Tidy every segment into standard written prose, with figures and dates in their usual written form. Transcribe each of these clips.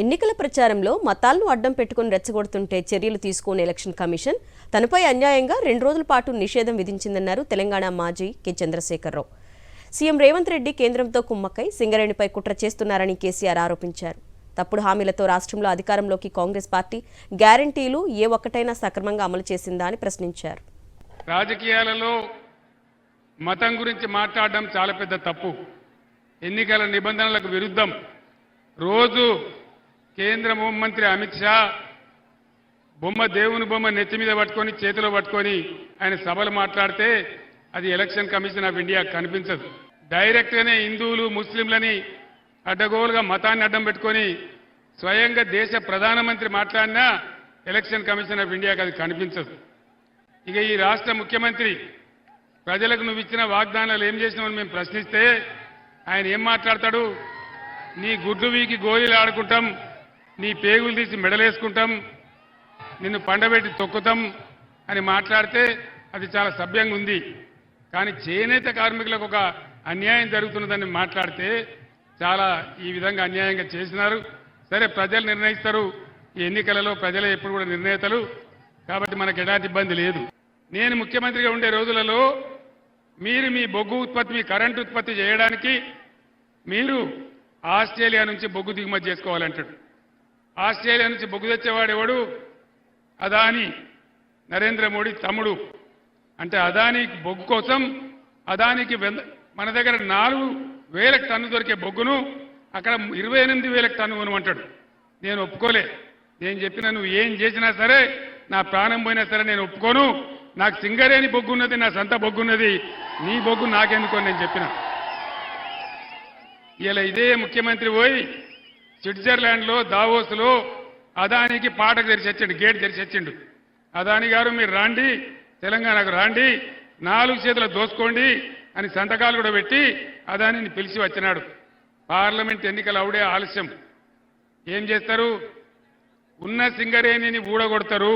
ఎన్నికల ప్రచారంలో మతాలను అడ్డం పెట్టుకుని రెచ్చగొడుతుంటే చర్యలు తీసుకునే ఎలక్షన్ కమిషన్ తనపై అన్యాయంగా 2 రోజుల పాటు నిషేధం విధించిందన్నారు తెలంగాణ మాజీ కె చంద్రశేఖరరావు. సీఎం రేవంత్ రెడ్డి కేంద్రంతో కుమ్మక్కై సింగరేణిపై కుట్ర చేస్తున్నారని కేసీఆర్ ఆరోపించారు. తప్పుడు హామీలతో రాష్ట్రంలో అధికారంలోకి కాంగ్రెస్ పార్టీ గ్యారంటీలు ఏ ఒక్కటైనా సక్రమంగా అమలు చేసిందా అని ప్రశ్నించారు. రాజకీయాలలో మతం గురించి మాట్లాడడం చాలా పెద్ద తప్పు. ఎన్నికల నిబంధనలకు విరుద్ధం. రోజు కేంద్ర హోంమంత్రి అమిత్ షా దేవుని బొమ్మ నెత్తి మీద పట్టుకొని చేతిలో పట్టుకొని ఆయన సభలు మాట్లాడితే అది ఎలక్షన్ కమిషన్ ఆఫ్ ఇండియా కనిపించదు. డైరెక్ట్గానే హిందువులు ముస్లింలని అడ్డగోలుగా మతాన్ని అడ్డం పెట్టుకొని స్వయంగా దేశ ప్రధానమంత్రి మాట్లాడినా ఎలక్షన్ కమిషన్ ఆఫ్ ఇండియాకి అది కనిపించదు. ఇక ఈ రాష్ట్ర ముఖ్యమంత్రి ప్రజలకు నువ్వు ఇచ్చిన వాగ్దానాలు ఏం చేసినావని మేము ప్రశ్నిస్తే ఆయన ఏం మాట్లాడతాడు? నీ గుడ్లు వీకి గోళీలు ఆడుకుంటాం, నీ పేగులు తీసి మెడలేసుకుంటాం, నిన్ను పండబెట్టి తొక్కుతాం అని మాట్లాడితే అది చాలా సభ్యంగా ఉంది. కానీ చేనేత కార్మికులకు ఒక అన్యాయం జరుగుతున్నదని మాట్లాడితే చాలా ఈ విధంగా అన్యాయంగా చేసినారు. సరే, ప్రజలు నిర్ణయిస్తారు. ఈ ఎన్నికలలో ప్రజలే ఎప్పుడు కూడా నిర్ణేతలు, కాబట్టి మనకు ఎలాంటి ఇబ్బంది లేదు. నేను ముఖ్యమంత్రిగా ఉండే రోజులలో మీరు మీ బొగ్గు ఉత్పత్తి, మీ కరెంటు ఉత్పత్తి చేయడానికి మీరు ఆస్ట్రేలియా నుంచి బొగ్గు దిగుమతి చేసుకోవాలంటాడు. ఆస్ట్రేలియా నుంచి బొగ్గు తెచ్చేవాడెవడు? అదానీ, నరేంద్ర మోడీ తమ్ముడు. అంటే అదానీ బొగ్గు కోసం అదానికి మన దగ్గర 4,000 టన్ను దొరికే బొగ్గును అక్కడ 28,000 టన్ను కొనమంటాడు. నేను ఒప్పుకోలే. నేను చెప్పిన నువ్వు ఏం చేసినా సరే, నా ప్రాణం పోయినా సరే నేను ఒప్పుకోను. నాకు సింగరేణి బొగ్గు ఉన్నది, నా సొంత బొగ్గు ఉన్నది, నీ బొగ్గు నాకెందుకో నేను చెప్పిన. ఇలా ఇదే ముఖ్యమంత్రి పోయి స్విట్జర్లాండ్లో దావోస్లో అదానికి పాటకు తెరిచొచ్చిండు, గేట్ తెరిచొచ్చిండు. అదాని గారు మీరు రాండి, తెలంగాణకు రాండి, 4 చేతులు దోసుకోండి అని సంతకాలు కూడా పెట్టి అదానిని పిలిచి వచ్చినాడు. పార్లమెంట్ ఎన్నికలు అవుడే ఆలస్యం. ఏం చేస్తారు? ఉన్న సింగరేణిని ఊడగొడతారు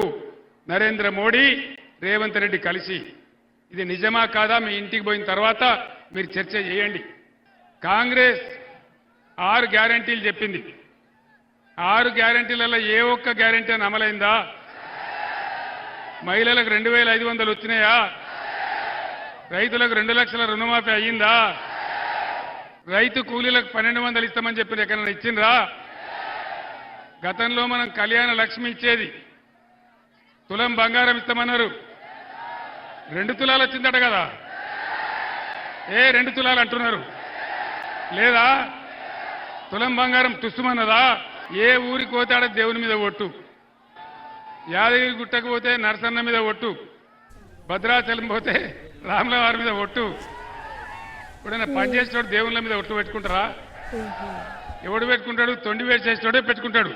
నరేంద్ర మోడీ, రేవంత్ రెడ్డి కలిసి. ఇది నిజమా కాదా మీ ఇంటికి పోయిన తర్వాత మీరు చర్చ చేయండి. కాంగ్రెస్ 6 గ్యారంటీలు చెప్పింది. 6 గ్యారంటీలలో ఏ ఒక్క గ్యారంటీ అని అమలైందా? మహిళలకు 2,500 వచ్చినాయా? రైతులకు 2 లక్షల రుణమాఫీ అయ్యిందా? రైతు కూలీలకు 1,200 ఇస్తామని చెప్పి ఎక్కడైనా ఇచ్చిండ్రా? గతంలో మనం కళ్యాణ లక్ష్మి ఇచ్చేది, తులం బంగారం ఇస్తామన్నారు. 2 తులాలు వచ్చిందట కదా. 2 తులాలు అంటున్నారు లేదా? తులం బంగారం తుస్సుమన్నదా? ఏ ఊరికి పోతాడో దేవుని మీద ఒట్టు, యాదగిరి గుట్టకు పోతే నరసన్న మీద ఒట్టు, భద్రాచలం పోతే రాముల వారి మీద ఒట్టు. ఇప్పుడైనా పనిచేసేటోడు దేవుళ్ళ మీద ఒట్టు పెట్టుకుంటారా? ఎవడు పెట్టుకుంటాడు? తొండి వేసేటోడే పెట్టుకుంటాడు.